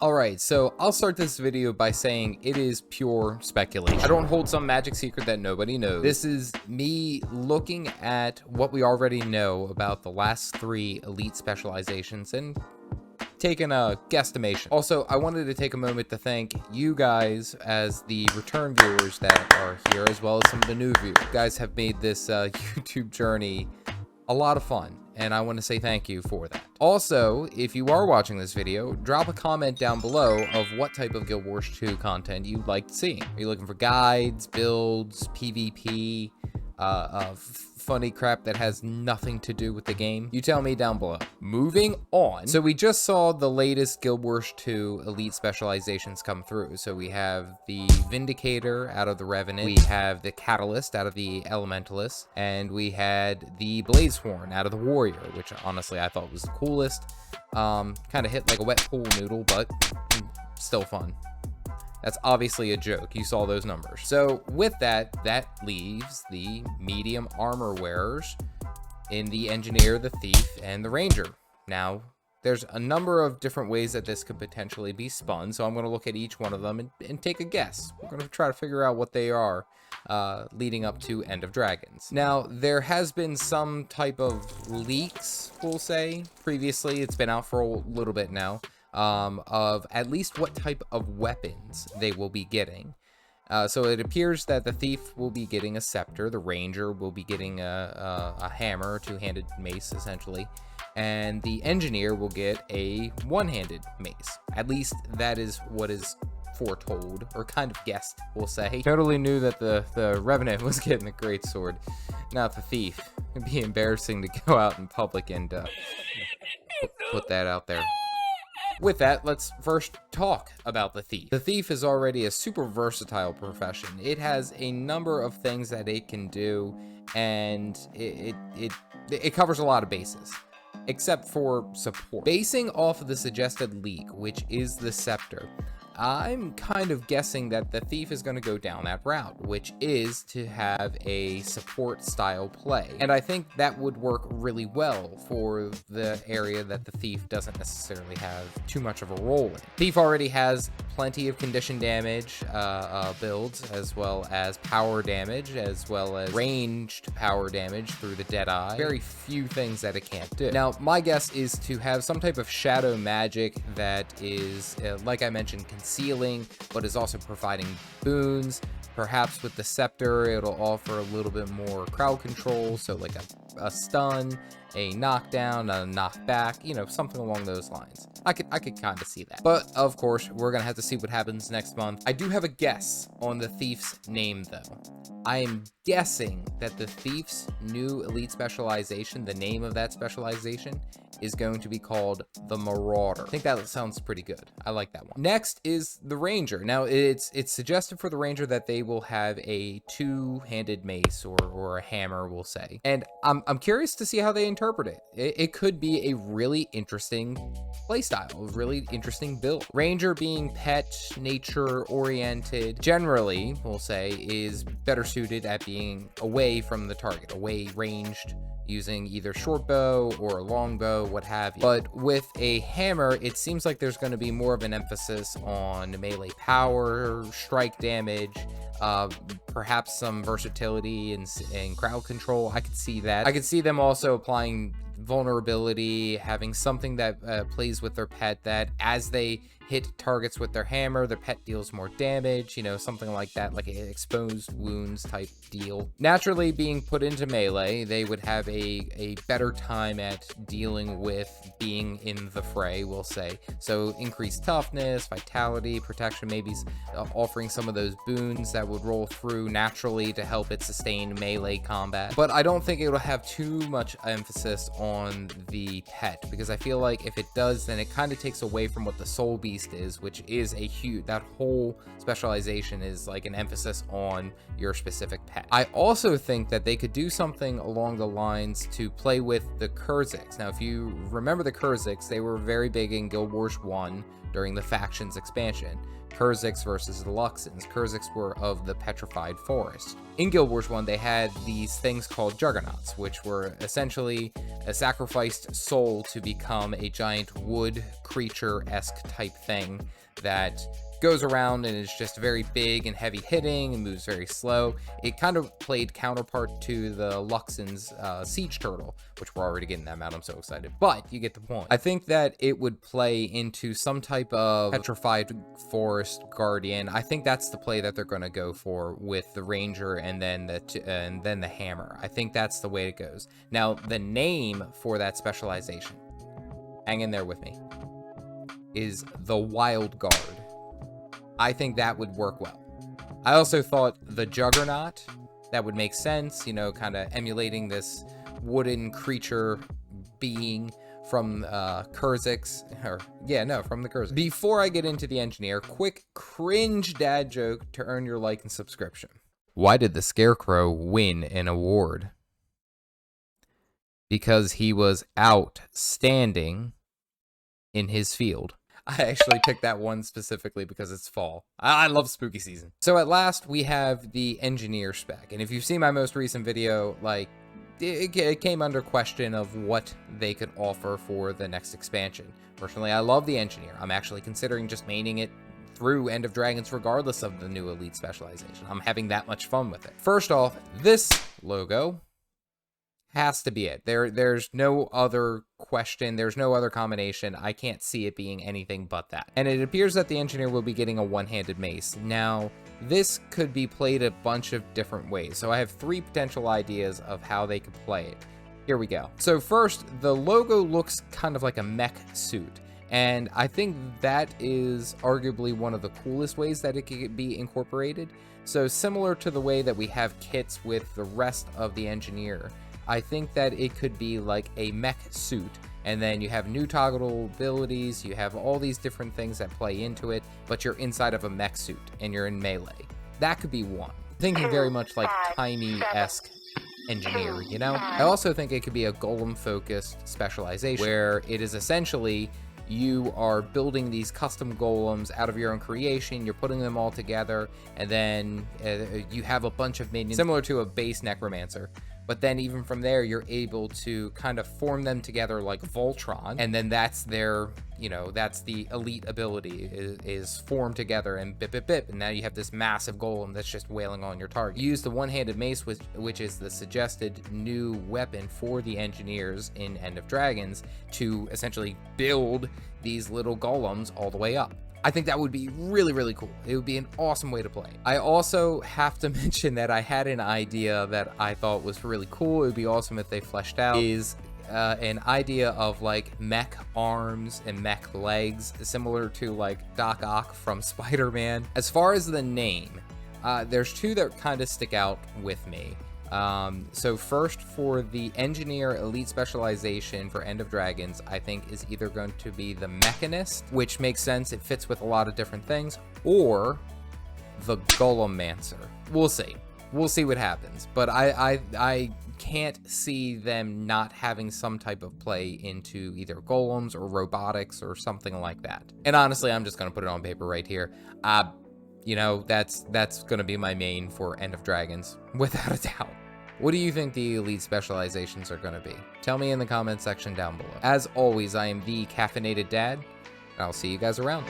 Alright, so I'll start this video by saying it is pure speculation. I don't hold some magic secret that nobody knows. This is me looking at what we already know about the last 3 elite specializations and taking a guesstimation. Also, I wanted to take a moment to thank you guys as the return viewers that are here, as well as some of the new viewers. You guys have made this YouTube journey a lot of fun, and I want to say thank you for that. Also, if you are watching this video, drop a comment down below of what type of Guild Wars 2 content you'd like seeing. Are you looking for guides, builds, PvP, funny crap that has nothing to do with the game? You tell me down below. Moving on. So we just saw the latest Guild Wars 2 elite specializations come through. So we have the Vindicator out of the Revenant, we have the Catalyst out of the Elementalist, and we had the Blazehorn out of the Warrior, which honestly I thought was the coolest. Kind of hit like a wet pool noodle, but still fun. That's obviously a joke. You saw those numbers. So with that leaves the medium armor wearers in the Engineer, the Thief, and the Ranger. Now, there's a number of different ways that this could potentially be spun, so I'm going to look at each one of them and take a guess. We're going to try to figure out what they are leading up to End of Dragons. Now, there has been some type of leaks, we'll say, previously. It's been out for a little bit now. Of at least what type of weapons they will be getting. So it appears that the Thief will be getting a scepter, the Ranger will be getting a hammer, a two-handed mace essentially, and the Engineer will get a one-handed mace. At least that is what is foretold, or kind of guessed, we'll say. Totally knew that the Revenant was getting a greatsword, not the Thief. It'd be embarrassing to go out in public and put that out there. With that, let's first talk about the Thief. The Thief is already a super versatile profession. It has a number of things that it can do, and it covers a lot of bases, except for support. Basing off of the suggested leak, which is the scepter, I'm kind of guessing that the Thief is going to go down that route, which is to have a support style play. And I think that would work really well for the area that the Thief doesn't necessarily have too much of a role in. Thief already has plenty of condition damage builds, as well as power damage, as well as ranged power damage through the Deadeye. Very few things that it can't do. Now, my guess is to have some type of shadow magic that is, like I mentioned, concealing, but is also providing boons. Perhaps with the scepter, it'll offer a little bit more crowd control, so like a stun, a knockdown, a knockback, you know, something along those lines. I could kind of see that. But of course, we're gonna have to see what happens next month. I do have a guess on the Thief's name though. I am guessing that the Thief's new elite specialization, the name of that specialization, is going to be called the Marauder. I think that sounds pretty good. I like that one. Next is the Ranger. Now, it's suggested for the Ranger that they will have a two-handed mace or a hammer, we'll say. And I'm curious to see how they interpret it. It could be a really interesting playstyle, a really interesting build. Ranger being pet, nature-oriented, generally, we'll say, is better suited at being away from the target, away ranged, using either short bow or a long bow, what have you. But with a hammer, it seems like there's going to be more of an emphasis on melee power, strike damage, perhaps some versatility and crowd control. I could see that. I could see them also applying vulnerability, having something that plays with their pet, that as they hit targets with their hammer, their pet deals more damage, you know, something like that, like an exposed wounds type deal. Naturally, being put into melee, they would have a better time at dealing with being in the fray, we'll say. So increased toughness, vitality, protection, maybe offering some of those boons that would roll through naturally to help it sustain melee combat. But I don't think it will have too much emphasis on the pet, because I feel like if it does, then it kind of takes away from what the Soul Beast is, which is a huge, that whole specialization is like an emphasis on your specific pet. I also think that they could do something along the lines to play with the Kurziks. Now, if you remember the Kurziks, they were very big in Guild Wars 1 during the factions expansion. Kurziks versus the Luxons. Kurziks were of the Petrified Forest. In Guild Wars 1, they had these things called Juggernauts, which were essentially a sacrificed soul to become a giant wood creature-esque type thing that goes around and is just very big and heavy hitting and moves very slow. It kind of played counterpart to the Luxon's Siege Turtle, which we're already getting them out. I'm so excited, but you get the point. I think that it would play into some type of Petrified Forest Guardian. I think that's the play that they're going to go for with the Ranger and then the Hammer. I think that's the way it goes. Now, the name for that specialization, hang in there with me, is the Wild Guard. I think that would work well. I also thought the Juggernaut, that would make sense, you know, kind of emulating this wooden creature being from Kurziks, from the Kurziks. Before I get into the Engineer, quick cringe dad joke to earn your like and subscription. Why did the Scarecrow win an award? Because he was outstanding in his field. I actually picked that one specifically because it's fall. I love spooky season. So at last, we have the Engineer spec. And if you've seen my most recent video, like, it came under question of what they could offer for the next expansion. Personally, I love the Engineer. I'm actually considering just maining it through End of Dragons regardless of the new Elite specialization. I'm having that much fun with it. First off, this logo has to be it. There's no other question. There's no other combination. I can't see it being anything but that. And it appears that the Engineer will be getting a one-handed mace. Now, this could be played a bunch of different ways. So I have 3 potential ideas of how they could play it. Here we go. So first, the logo looks kind of like a mech suit. And I think that is arguably one of the coolest ways that it could be incorporated. So similar to the way that we have kits with the rest of the Engineer, I think that it could be like a mech suit, and then you have new toggleable abilities, you have all these different things that play into it, but you're inside of a mech suit, and you're in melee. That could be one. Thinking very much like Timey-esque Engineer, you know? I also think it could be a golem-focused specialization, where it is essentially you are building these custom golems out of your own creation, you're putting them all together, and then you have a bunch of minions, similar to a base necromancer. But then even from there, you're able to kind of form them together like Voltron. And then that's their, you know, that's the elite ability is formed together and bip, bip, bip. And now you have this massive golem that's just wailing on your target. You use the one-handed mace, which is the suggested new weapon for the Engineers in End of Dragons to essentially build these little golems all the way up. I think that would be really, really cool. It would be an awesome way to play. I also have to mention that I had an idea that I thought was really cool. It would be awesome if they fleshed out, is an idea of like mech arms and mech legs, similar to like Doc Ock from Spider-Man. As far as the name, there's 2 that kind of stick out with me. So first, for the Engineer Elite specialization for End of Dragons, I think is either going to be the Mechanist, which makes sense, it fits with a lot of different things, or the Golemmancer. We'll see. We'll see what happens. But I can't see them not having some type of play into either golems or robotics or something like that. And honestly, I'm just going to put it on paper right here. You know, that's going to be my main for End of Dragons, without a doubt. What do you think the Elite specializations are going to be? Tell me in the comment section down below. As always, I am the Caffeinated Dad, and I'll see you guys around.